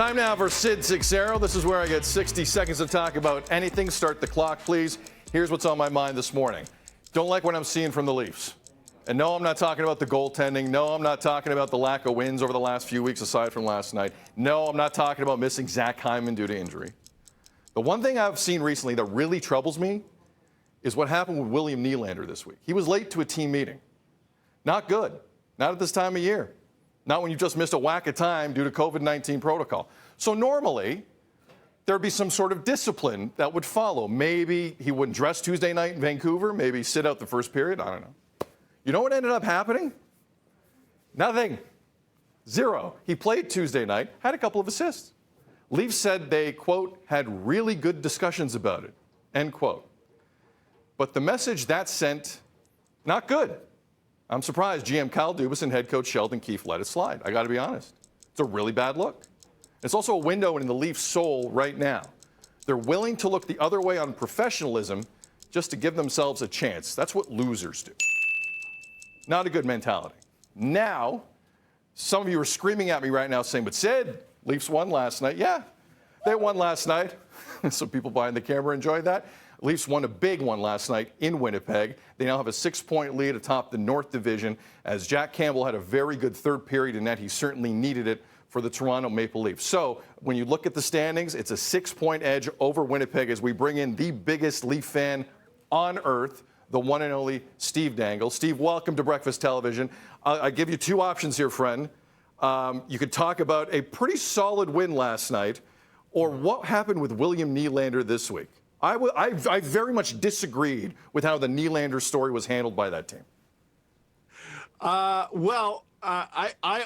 Time now for Sid Sixero. This is where I get 60 seconds to talk about anything. Start the clock, please. Here's what's on my mind this morning. Don't like what I'm seeing from the Leafs. And no, I'm not talking about the goaltending. No, I'm not talking about the lack of wins over the last few weeks aside from last night. No, I'm not talking about missing Zach Hyman due to injury. The one thing I've seen recently that really troubles me is what happened with William Nylander this week. He was late to a team meeting. Not good. Not at this time of year. Not when you just missed a whack of time due to COVID-19 protocol. So normally, there'd be some sort of discipline that would follow. Maybe he wouldn't dress Tuesday night in Vancouver. Maybe sit out the first period. I don't know. You know what ended up happening? Nothing. Zero. He played Tuesday night, had a couple of assists. Leafs said they, quote, had really good discussions about it, end quote. But the message that sent, not good. I'm surprised GM Kyle Dubas and head coach Sheldon Keefe let it slide. I got to be honest. It's a really bad look. It's also a window in the Leafs' soul right now. They're willing to look the other way on professionalism just to give themselves a chance. That's what losers do. Not a good mentality. Now, some of you are screaming at me right now saying, but Sid, Leafs won last night. Yeah, they won last night. Some people behind the camera enjoyed that. Leafs won a big one last night in Winnipeg. They now have a 6-point lead atop the North Division as Jack Campbell had a very good third period in that. He certainly needed it for the Toronto Maple Leafs. So when you look at the standings, it's a 6-point edge over Winnipeg as we bring in the biggest Leaf fan on earth, the one and only Steve Dangle. Steve, welcome to Breakfast Television. I give you two options here, friend. You could talk about a pretty solid win last night or what happened with William Nylander this week. I very much disagreed with how the Nylander story was handled by that team. I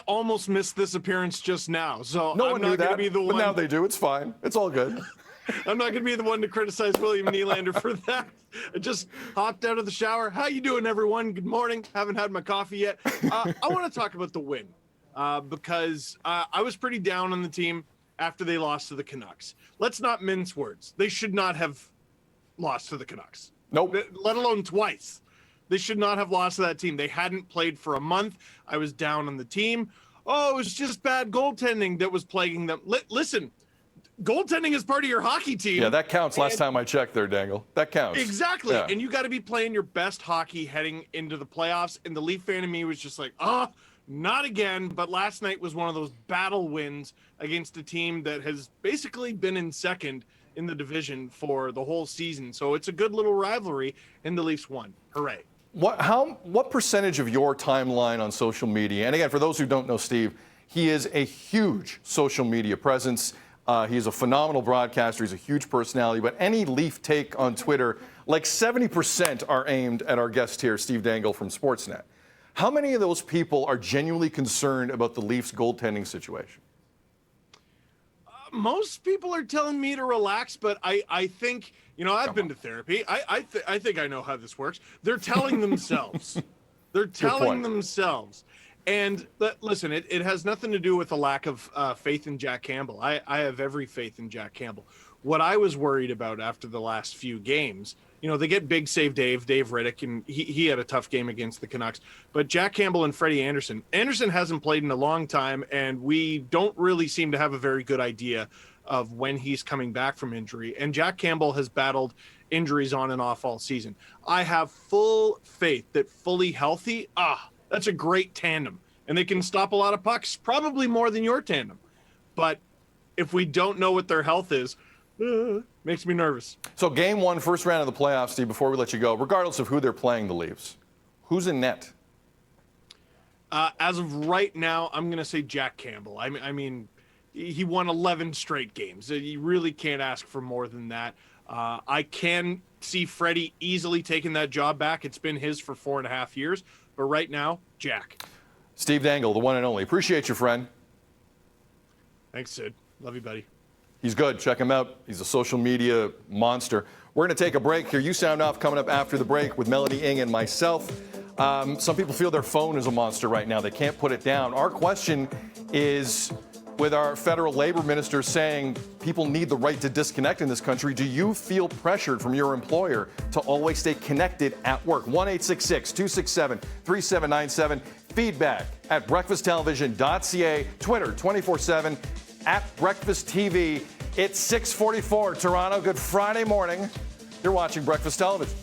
almost missed this appearance just now, so no I'm one not knew going that, to be the but one. now they do. It's fine. It's all good. I'm not going to be the one to criticize William Nylander for that. I just hopped out of the shower. How you doing, everyone? Good morning. Haven't had my coffee yet. I want to talk about the win because I was pretty down on the team after they lost to the Canucks. Let's not mince words. They should not have lost to the Canucks. Nope. Let alone twice. They should not have lost to that team. They hadn't played for a month. I was down on the team. Oh, it was just bad goaltending that was plaguing them. Listen, goaltending is part of your hockey team. Yeah, that counts. Last time I checked there, Dangle. That counts. Exactly. Yeah. And you got to be playing your best hockey heading into the playoffs. And the Leaf fan in me was just like, not again. But last night was one of those battle wins against a team that has basically been in second in the division for the whole season. So it's a good little rivalry, and the Leafs won. Hooray. What percentage of your timeline on social media, and again, for those who don't know Steve, he is a huge social media presence. He's a phenomenal broadcaster. He's a huge personality. But any Leaf take on Twitter, like 70% are aimed at our guest here, Steve Dangle from Sportsnet. How many of those people are genuinely concerned about the Leafs goaltending situation? Most people are telling me to relax, but I think, I've been to therapy. I think I know how this works. They're telling themselves. They're telling themselves. And listen, it has nothing to do with a lack of faith in Jack Campbell. I have every faith in Jack Campbell. What I was worried about after the last few games, they get big save Dave Riddick, and he had a tough game against the Canucks. But Jack Campbell and Freddie Anderson hasn't played in a long time, and we don't really seem to have a very good idea of when he's coming back from injury. And Jack Campbell has battled injuries on and off all season. I have full faith that fully healthy, that's a great tandem. And they can stop a lot of pucks, probably more than your tandem. But if we don't know what their health is, makes me nervous. So game one, first round of the playoffs, Steve, before we let you go, regardless of who they're playing, the Leafs, who's in net? As of right now, I'm going to say Jack Campbell. I mean, he won 11 straight games. You really can't ask for more than that. I can see Freddie easily taking that job back. It's been his for 4.5 years. But right now, Jack. Steve Dangle, the one and only. Appreciate you, friend. Thanks, Sid. Love you, buddy. He's good. Check him out. He's a social media monster. We're going to take a break here. You Sound Off coming up after the break with Melanie Ng and myself. Some people feel their phone is a monster right now. They can't put it down. Our question is, with our federal labor minister saying people need the right to disconnect in this country, do you feel pressured from your employer to always stay connected at work? 1-866-267-3797. Feedback at breakfasttelevision.ca. Twitter 24/7 at Breakfast TV. It's 6:44 Toronto. Good Friday morning. You're watching Breakfast Television.